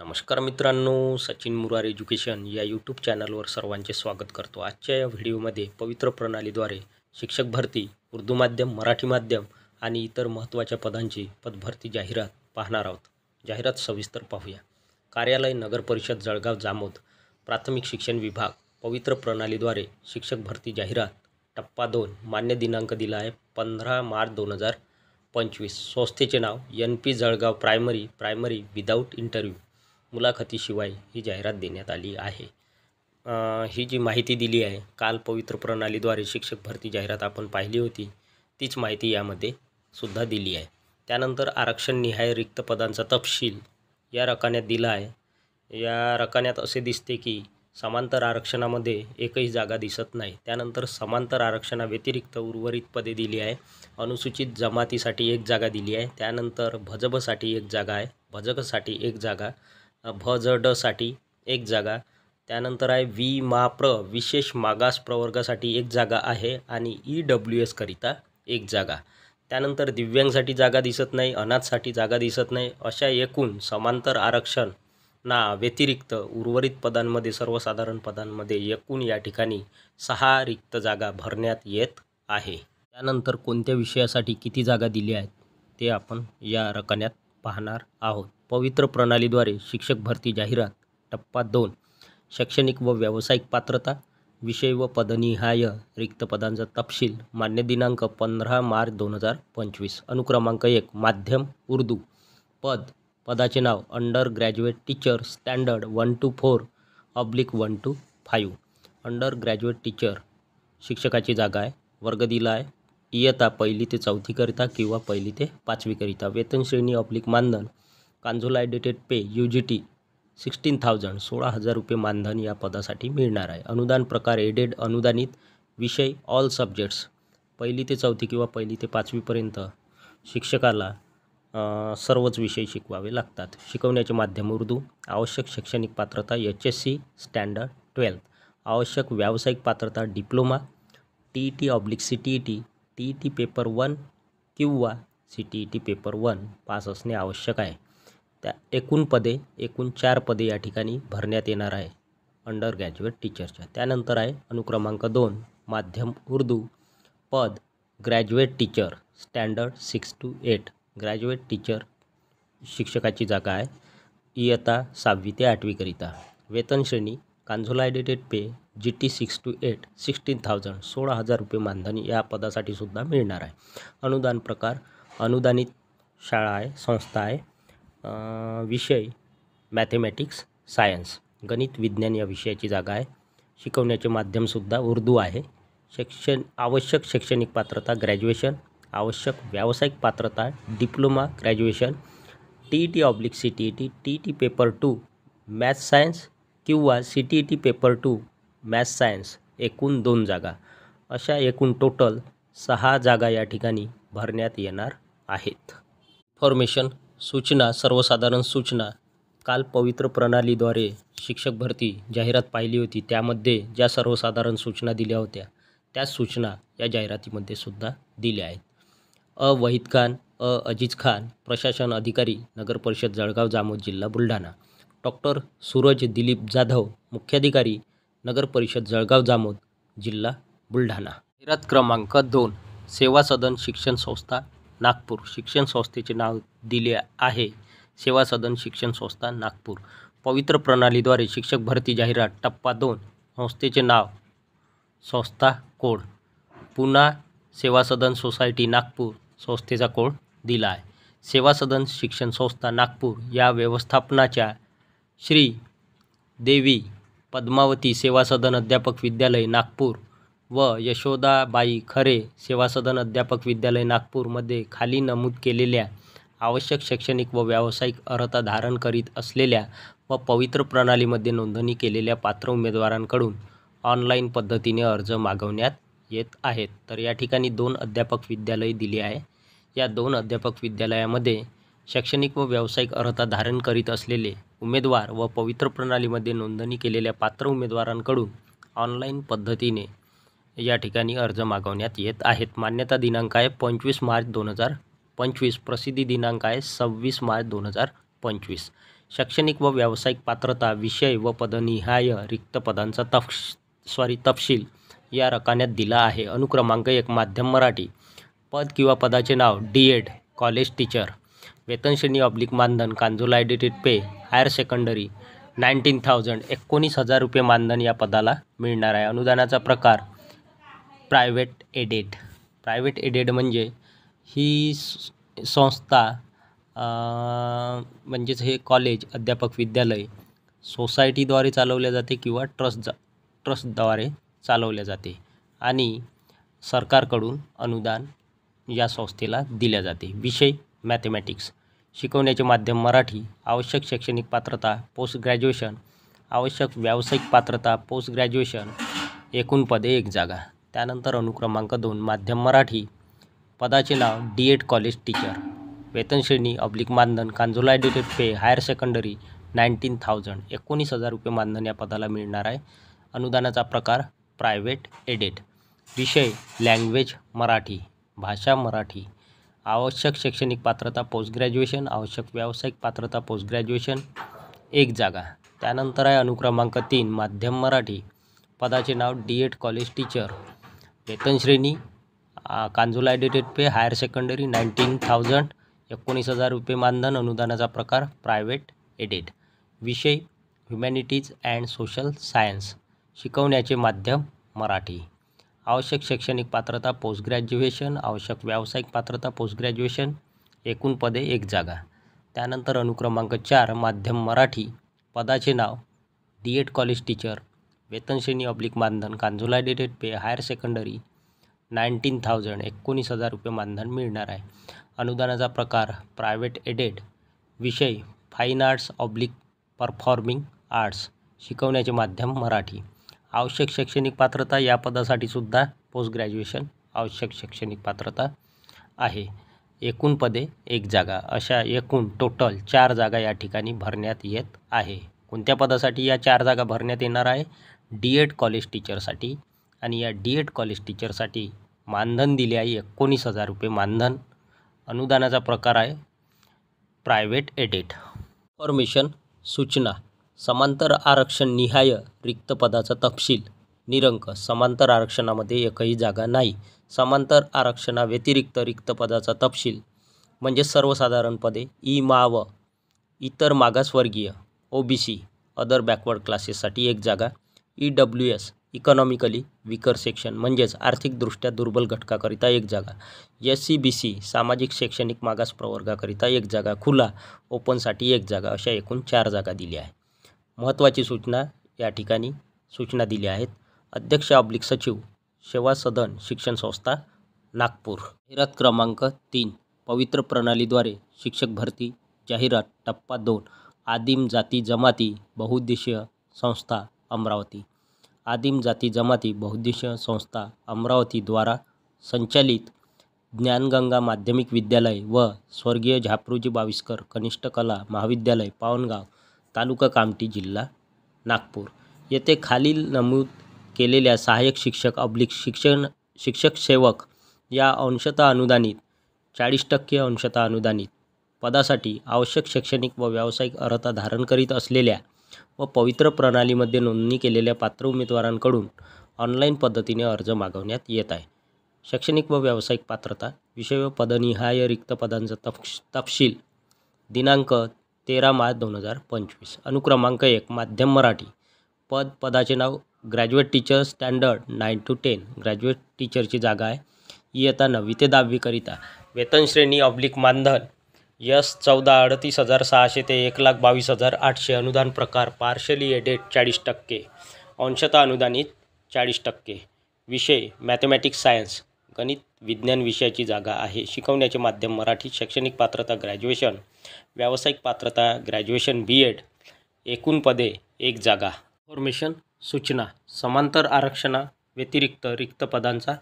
नमस्कार मित्रांनो, सचिन मुरार एज्युकेशन या यूट्यूब चॅनलवर सर्वांचे स्वागत करतो। आजच्या या व्हिडिओमध्ये पवित्र प्रणालीद्वारे शिक्षक भरती, उर्दू माध्यम, मराठी माध्यम आणि इतर महत्त्वाच्या पदांची पदभरती जाहिरात पाहणार आहोत। जाहिरात सविस्तर पाहूया। कार्यालय नगर परिषद जळगाव जामोद, प्राथमिक शिक्षण विभाग, पवित्र प्रणालीद्वारे शिक्षक भरती जाहिरात, टप्पा 2, मान्य दिनांक दिला आहे 15 मार्च 2025। संस्थेचे नाव NP Jalgaon primary without interview, मुलाखतीशिवाय ही जाहिरात देण्यात आली आहे। ही जी माहिती दिली आहे, काल पवित्र प्रणालीद्वारे शिक्षक भरती जाहिरात आपण पाहिली होती, तीच माहिती यामध्ये सुद्धा दिली आहे। त्यानंतर आरक्षण निहाय रिक्त पदांचा तपशील या रकान्यात दिला आहे। या रकान्यात असे दिसते की समांतर आरक्षणामध्ये एकही जागा दिसत नाही। त्यानंतर समांतर आरक्षणाव्यतिरिक्त उर्वरित पदे दिली आहे। अनुसूचित जमातीसाठी एक जागा दिली आहे। त्यानंतर भजबसाठी एक जागा आहे, भजकसाठी एक जागा, भजडसाठी एक जागा, त्यानंतर आहे विमाप्र विशेष मागास प्रवर्गासाठी एक जागा आहे आणि EWS करिता एक जागा। त्यानंतर दिव्यांगसाठी जागा दिसत नाही, अनाथसाठी जागा दिसत नाही। अशा एकूण समांतर आरक्षणा व्यतिरिक्त उर्वरित पदांमध्ये, सर्वसाधारण पदांमध्ये एकूण या ठिकाणी 6 रिक्त जागा भरण्यात येत आहे। त्यानंतर कोणत्या विषयासाठी किती जागा दिल्या आहेत ते आपण या रकान्यात पाहणार आहोत। पवित्र प्रणालीद्वारे शिक्षक भरती जाहिरात, टप्पा 2, शैक्षणिक व व्यावसायिक पात्रता, विषय व पदनिहाय रिक्त पदांचा तपशील, मान्य दिनांक 15 मार्च 2025। अनुक्रमांक 1, माध्यम उर्दू, पदाचे नाव under graduate teacher standard 1 to 4/1 to 5। Under graduate teacher शिक्षकाची जागा आहे। वर्ग दिला आहे इयत्ता 1ली ते 4थी करिता किंवा 1ली ते 5वी करिता। वेतन श्रेणी मानधन, कन्सोलिडेटेड पे UGT 16,000 16,000 रुपये मानधन या पदासाठी मिळणार आहे। अनुदान प्रकार एडेड अनुदानित, विषय ऑल सब्जेक्ट्स, 1ली ते 4थी किंवा 1ली ते 5वीपर्यंत शिक्षकाला सर्वच विषय शिकवावे लागतात। शिकवण्याचे माध्यम उर्दू। आवश्यक शैक्षणिक पात्रता HSC स्टँडर्ड 12। आवश्यक व्यावसायिक पात्रता डिप्लोमा, TET/CTET, TET पेपर 1 किंवा CTET पेपर 1 पास असणे आवश्यक आहे। त्या एकूण 4 पदे या ठिकाणी भरण्यात येणार आहे अंडर ग्रॅज्युएट टीचरच्या। त्यानंतर आहे अनुक्रमांक 2, माध्यम उर्दू, पद graduate teacher standard 6 to 8। Graduate teacher शिक्षकाची जागा आहे इयत्ता 6वी ते 8वी करिता। वेतन श्रेणी कन्सोलिडेटेड पे GT 6 to 8 16,000 16,000 रुपये मानधन या पदासाठी सुद्धा मिळणार आहे। अनुदान प्रकार अनुदानित शाळा आहे, संस्था आहे। विषय मॅथमॅटिक्स सायन्स, गणित विज्ञान या विषयाची जागा आहे। शिकवण्याचे माध्यमसुद्धा उर्दू आहे। आवश्यक शैक्षणिक पात्रता ग्रॅज्युएशन, आवश्यक व्यावसायिक पात्रता diploma graduation, TET/CTET, TET paper 2 maths science किंवा CTET पेपर 2 मॅथ्स सायन्स, एकूण 2 जागा। अशा एकूण टोटल 6 जागा या ठिकाणी भरण्यात येणार आहेत। इन्फॉर्मेशन, सूचना, सर्वसाधारण सूचना। काल पवित्र प्रणालीद्वारे शिक्षक भरती जाहिरात पाहिली होती, त्यामध्ये ज्या सर्वसाधारण सूचना दिल्या होत्या त्याच सूचना या जाहिरातीमध्ये सुद्धा दिल्या आहेत। वहीद खान, अजीज खान, प्रशासन अधिकारी, नगर परिषद जळगाव जामोद, जिल्हा बुलढाणा। डॉक्टर सूरज दिलीप जाधव, मुख्याधिकारी, नगर परिषद जळगाव जामोद, जिल्हा बुलढाणा। जाहिरात क्रमांक 2, सेवा सदन शिक्षण संस्था नागपूर। शिक्षण संस्थेचे नाव दिले आहे सेवा सदन शिक्षण संस्था नागपूर। पवित्र प्रणालीद्वारे शिक्षक भरती जाहिरात, टप्पा 2, संस्थेचे नाव, संस्था कोड पुणा सेवा सदन सोसायटी नागपूर, संस्थेचा कोड दिला आहे। सेवा सदन शिक्षण संस्था नागपूर या व्यवस्थापनाच्या श्री देवी पद्मावती सेवा सदन अध्यापक विद्यालय नागपूर व यशोदाबाई खरे सेवा सदन अध्यापक विद्यालय नागपूरमध्ये खाली नमूद केलेल्या आवश्यक शैक्षणिक व व्यावसायिक अर्हता धारण करीत असलेल्या व पवित्र प्रणालीमध्ये नोंदणी केलेल्या पात्र उमेदवारांकडून ऑनलाईन पद्धतीने अर्ज मागवण्यात येत आहेत। तर या ठिकाणी 2 अध्यापक विद्यालय दिली आहे। या 2 अध्यापक विद्यालयामध्ये शैक्षणिक व व्यावसायिक अर्हता धारण करीत असलेले उमेदवार व पवित्र प्रणालीमध्ये नोंदणी केलेल्या पात्र उमेदवारांकडून ऑनलाईन पद्धतीने या ठिकाणी अर्ज मागवण्यात येत आहेत। मान्यता दिनांक आहे 25 मार्च 2025, प्रसिद्धी दिनांक आहे 26 मार्च 2025। शैक्षणिक व व्यावसायिक पात्रता विषय व पदनिहाय रिक्त पदांचा तपशील या रकान्यात दिला आहे. अनुक्रमांक 1 माध्यम मराठी. पद किंवा पदाचे नाव D.Ed कॉलेज टीचर. वेतन श्रेणी ऑब्लिक मानधन कॉन्सोलिडेटेड पे हायर सेकंडरी 19,000 19,000 रुपये मानधन या पदाला मिळणार आहे. अनुदानाचा प्रकार प्रायव्हेट एडेड. प्रायव्हेट एडेड म्हणजे ही संस्था म्हणजेच हे कॉलेज अध्यापक विद्यालय सोसायटीद्वारे चालवल्या जाते किंवा ट्रस्टद्वारे चालवल्या जाते आणि सरकारकडून अनुदान या संस्थेला दिल्या जाते. विषय मॅथमॅटिक्स. शिकवण्याचे माध्यम मराठी. आवश्यक शैक्षणिक पात्रता पोस्ट ग्रॅज्युएशन. आवश्यक व्यावसायिक पात्रता पोस्ट ग्रॅज्युएशन. एकूण पदे 1 जागा. त्यानंतर अनुक्रमांक 2 माध्यम मराठी. पदाचे नाव D.Ed कॉलेज टीचर. वेतन श्रेणी ऑब्लिक मानधन कॉन्सोलिडेटेड पे हायर सेकंडरी 19,000 19,000 रुपये मानधन या पदाला मिळणार आहे. अनुदानाचा प्रकार प्रायव्हेट एडेड. विषय लँग्वेज मराठी. भाषा मराठी. आवश्यक शैक्षणिक पात्रता पोस्ट ग्रॅज्युएशन. आवश्यक व्यावसायिक पात्रता पोस्ट ग्रॅज्युएशन 1 जागा. त्यानंतर आहे अनुक्रमांक 3 माध्यम मराठी. पदाचे नाव D.Ed कॉलेज टीचर. वेतन श्रेणी कॉन्सोलिडेटेड पे हायर सेकंडरी 19,000 19,000 रुपये मानधन. अनुदानाचा प्रकार प्रायव्हेट एडेड. विषय ह्युमॅनिटीज अँड सोशल सायन्स. शिकवण्याचे माध्यम मराठी. आवश्यक शैक्षणिक पात्रता पोस्ट ग्रॅज्युएशन. आवश्यक व्यावसायिक पात्रता पोस्ट ग्रॅज्युएशन. एकूण पदे 1 जागा. त्यानंतर अनुक्रमांक 4 माध्यम मराठी. पदाचे नाव D.Ed कॉलेज टीचर. वेतन श्रेणी ऑब्लिक मानधन कॉन्सोलिडेटेड पे हायर सेकंडरी 19,000 19,000 रुपये मानधन मिळणार आहे. अनुदानाचा प्रकार प्रायव्हेट एडेड. विषय fine arts oblique performing arts. शिकवण्याचे माध्यम मराठी. आवश्यक शैक्षणिक पात्रता या पदासाठी सुद्धा पोस्ट ग्रॅज्युएशन आवश्यक शैक्षणिक पात्रता आहे. एकूण पदे 1 जागा. अशा एकूण टोटल 4 जागा या ठिकाणी भरण्यात येत आहे. कोणत्या पदासाठी या 4 जागा भरण्यात येणार आहे? D.Ed college टीचरसाठी. आणि या D.Ed कॉलेज टीचरसाठी मानधन दिले आहे 19,000 रुपये मानधन. अनुदानाचा प्रकार आहे प्रायव्हेट एडेड. इन्फॉर्मेशन सूचना. समांतर आरक्षण निहाय रिक्त पदाचा तपशील. निरंक. समांतर आरक्षणामध्ये एकही जागा नाही. समांतर आरक्षणाव्यतिरिक्त रिक्त पदाचा तपशील म्हणजे सर्वसाधारण पदे इ-माव. इतर मागासवर्गीय OBC अदर बॅकवर्ड क्लासेससाठी 1 जागा. EWS इकॉनॉमिकली विकर सेक्शन म्हणजेच आर्थिकदृष्ट्या दुर्बल घटकाकरिता 1 जागा. SC-BC सामाजिक शैक्षणिक मागास प्रवर्गाकरिता 1 जागा. खुला ओपनसाठी 1 जागा. अशा एकूण 4 जागा दिल्या आहे. महत्त्वाची सूचना या ठिकाणी सूचना दिल्या आहेत. अध्यक्ष ऑब्लिक सचिव सेवा सदन शिक्षण संस्था नागपूर. जाहिरात क्रमांक 3 पवित्र प्रणालीद्वारे शिक्षक भरती जाहिरात टप्पा 2 आदिम जाती जमाती बहुउद्देशीय संस्था अमरावती. आदिम जाती जमाती बहुउद्देशीय संस्था अमरावती द्वारा संचालित ज्ञानगंगा माध्यमिक विद्यालय व स्वर्गीय झापरूजी बाविस्कर कनिष्ठ कला महाविद्यालय पावनगाव तालुका कामठी जिल्हा नागपूर येथे खालील नमूद केलेल्या सहाय्यक शिक्षक ऑब्लिक शिक्षक सेवक या अंशतः अनुदानित 40% अंशतः अनुदानित पदासाठी आवश्यक शैक्षणिक व व्यावसायिक अर्हता धारण करीत असलेल्या व पवित्र प्रणालीमध्ये नोंदणी केलेल्या पात्र उमेदवारांकडून ऑनलाईन पद्धतीने अर्ज मागवण्यात येत आहे. शैक्षणिक व व्यावसायिक पात्रता विषय व पदनिहाय रिक्त पदांचा तपशील दिनांक 13 मार्च 2025. अनुक्रमांक 1 माध्यम मराठी. पदाचे नाव graduate teacher standard 9 to 10 graduate टीचरची जागा आहे. इयत्ता 9वी ते 10वी करिता. वेतन श्रेणी ऑब्लिक मानधन S14 38,600 ते 1,22,800. अनुदान प्रकार पार्शली एडेड 40%. अंशतः अनुदानित 40%. विषय मॅथमॅटिक्स सायन्स गणित विज्ञान विषयाची जागा आहे. शिकवण्याचे माध्यम मराठी. शैक्षणिक पात्रता ग्रॅज्युएशन. व्यावसायिक पात्रता ग्रॅज्युएशन B.Ed. एकूण पदे 1 जागा. इन्फॉर्मेशन सूचना. समांतर आरक्षणा व्यतिरिक्त रिक्त पदांचा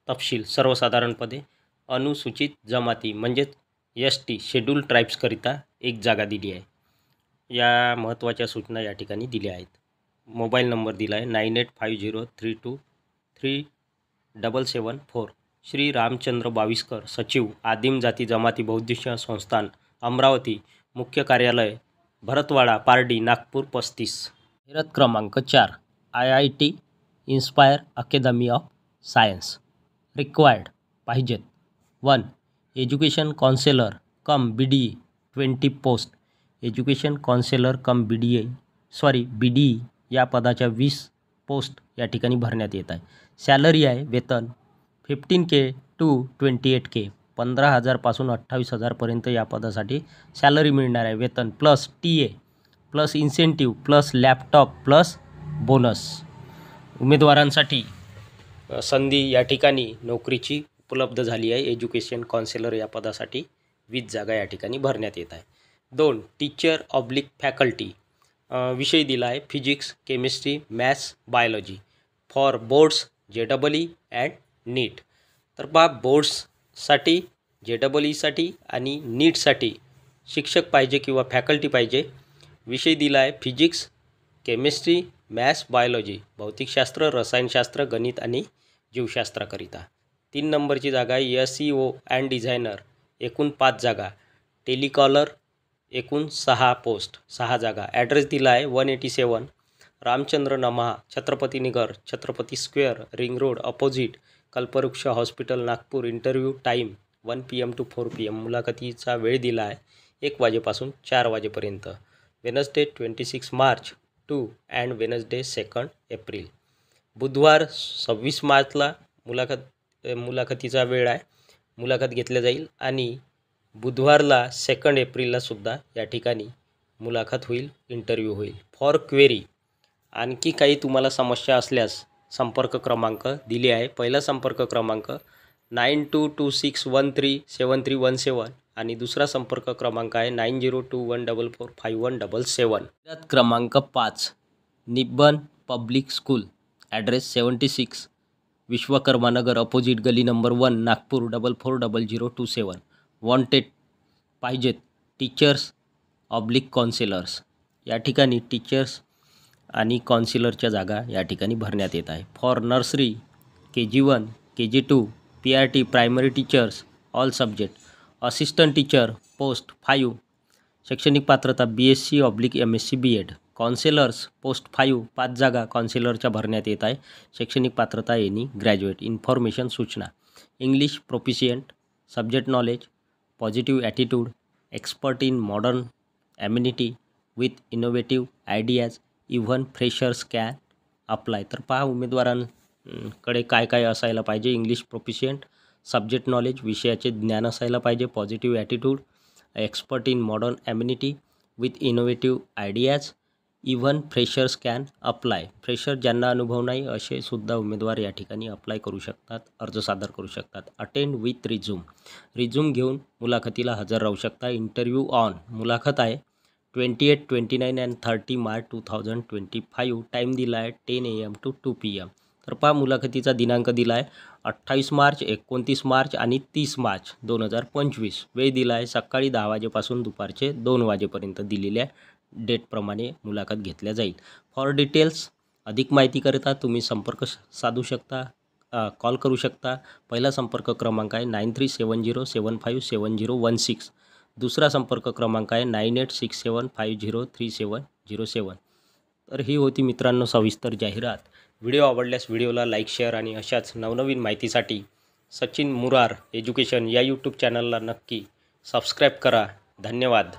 तपशील. सर्वसाधारण पदे अनुसूचित जमाती म्हणजेच ST शेड्यूल ट्राईब्सकरिता 1 जागा दिली आहे. या महत्त्वाच्या सूचना या ठिकाणी दिल्या आहेत. मोबाईल नंबर दिला आहे 9850323774. श्री रामचंद्र बाविस्कर सचिव आदिम जाती जमाती बहुउद्देशीय संस्थान अमरावती. मुख्य कार्यालय भरतवाडा पारडी नागपूर 35. जाहिरात क्रमांक 4 IIT inspire academy of science. Required पाहिजेत 1. एज्युकेशन काउन्सिलर कम BDE 20 पोस्ट. एज्युकेशन काउन्सिलर कम BDE या पदाच्या 20 पोस्ट या ठिकाणी भरण्यात येत आहे. सॅलरी आहे वेतन 15K to 28K 15,000 पासून 28,000 पर्यंत या पदासाठी सॅलरी मिळणार आहे. वेतन plus TA plus incentive plus laptop plus bonus. उमेदवारांसाठी संधी या ठिकाणी नोकरीची उपलब्ध झाली आहे. एज्युकेशन काउन्सिलर या पदासाठी 20 जागा या ठिकाणी भरण्यात येत आहे. 2. Teacher oblique faculty. विषय दिला आहे physics chemistry maths biology for boards JEE and NEET. तर पहा बोर्ड्ससाठी JEE आणि नीटसाठी शिक्षक पाहिजे किंवा फॅकल्टी पाहिजे. विषय दिला आहे फिजिक्स केमिस्ट्री मॅथ्स बायोलॉजी भौतिकशास्त्र रसायनशास्त्र गणित आणि जीवशास्त्राकरिता. 3 नंबरची जागा आहे SEO अँड डिझायनर एकूण 5 जागा. टेलिकॉलर एकूण 6 पोस्ट 6 जागा. ॲड्रेस दिला आहे 187 रामचंद्र नमहा Chhatrapati Nagar Chhatrapati square ring road opposite Kalpavruksha hospital Nagpur. Interview time 1 PM to 4 PM. मुलाखतीचा वेळ दिला आहे 1 वाजेपासून 4 वाजेपर्यंत. Wednesday 26 March two and Wednesday 2 April. बुधवार 26 मार्चला मुलाखतीचा वेळ आहे. मुलाखत घेतल्या जाईल आणि बुधवारला 2 एप्रिलला सुद्धा या ठिकाणी मुलाखत होईल इंटरव्ह्यू होईल. फॉर क्वेरी आणखी काही तुम्हाला समस्या असल्यास संपर्क क्रमांक दिले आहे. पहिला संपर्क क्रमांक 9226137317 आणि दुसरा संपर्क क्रमांक आहे 9021445177. जाहिरात क्रमांक 5 निब्बन पब्लिक स्कूल. ॲड्रेस 76 विश्वकर्मा नगर अपोजिट गली नंबर 1 नागपूर 440027. वॉन्टेड पाहिजेत टीचर्स ऑब्लिक काउन्सिलर्स. या ठिकाणी टीचर्स आणि काउन्सिलरच्या जागा या ठिकाणी भरण्यात येत आहे. For nursery KG1 KG2 PRT primary teachers all subject. Assistant teacher post 5. शैक्षणिक पात्रता BSc/MSc B.Ed. काउन्सिलर्स पोस्ट 5 जागा काउन्सिलरच्या भरण्यात येत आहे. शैक्षणिक पात्रता एनी ग्रॅज्युएट. इन्फॉर्मेशन सूचना English proficient subject knowledge positive attitude expert in modern amenity with innovative ideas even freshers can apply. तर पहा उमेदवारांकडे काय काय असायला पाहिजे. इंग्लिश प्रोफिशियंट सब्जेक्ट नॉलेज विषयाचे ज्ञान असायला पाहिजे. Positive attitude expert in modern amenity with innovative ideas even freshers can apply. Fresher ज्यांना अनुभव नाही असे सुद्धा उमेदवार या ठिकाणी अप्लाय करू शकतात अर्ज सादर करू शकतात. अटेंड विथ रिझ्यूम घेऊन मुलाखतीला हजर राहू शकता. इंटरव्ह्यू ऑन मुलाखत आहे 28, 29 अँड 30 मार्च 2025. टाईम दिला आहे 10 AM to 2 PM. तर पहा मुलाखतीचा दिनांक दिला आहे 28 मार्च 29 मार्च आणि 30 मार्च 2025. वेळ दिला आहे सकाळी 10 वाजेपासून दुपारचे 2 वाजेपर्यंत. दिलेल्या डेटप्रमाणे मुलाखत घेतल्या जाईल. फॉर डिटेल्स अधिक माहितीकरिता तुम्ही संपर्क साधू शकता कॉल करू शकता. पहिला संपर्क क्रमांक आहे 9370757016. दुसरा संपर्क क्रमांक आहे 9867503707. तर ही होती मित्रांनो सविस्तर जाहिरात. व्हिडिओ आवडल्यास व्हिडिओला लाईक शेअर आणि अशाच नवनवीन माहितीसाठी सचिन मुरार एज्युकेशन या यूट्यूब चॅनलला नक्की सबस्क्राईब करा. धन्यवाद.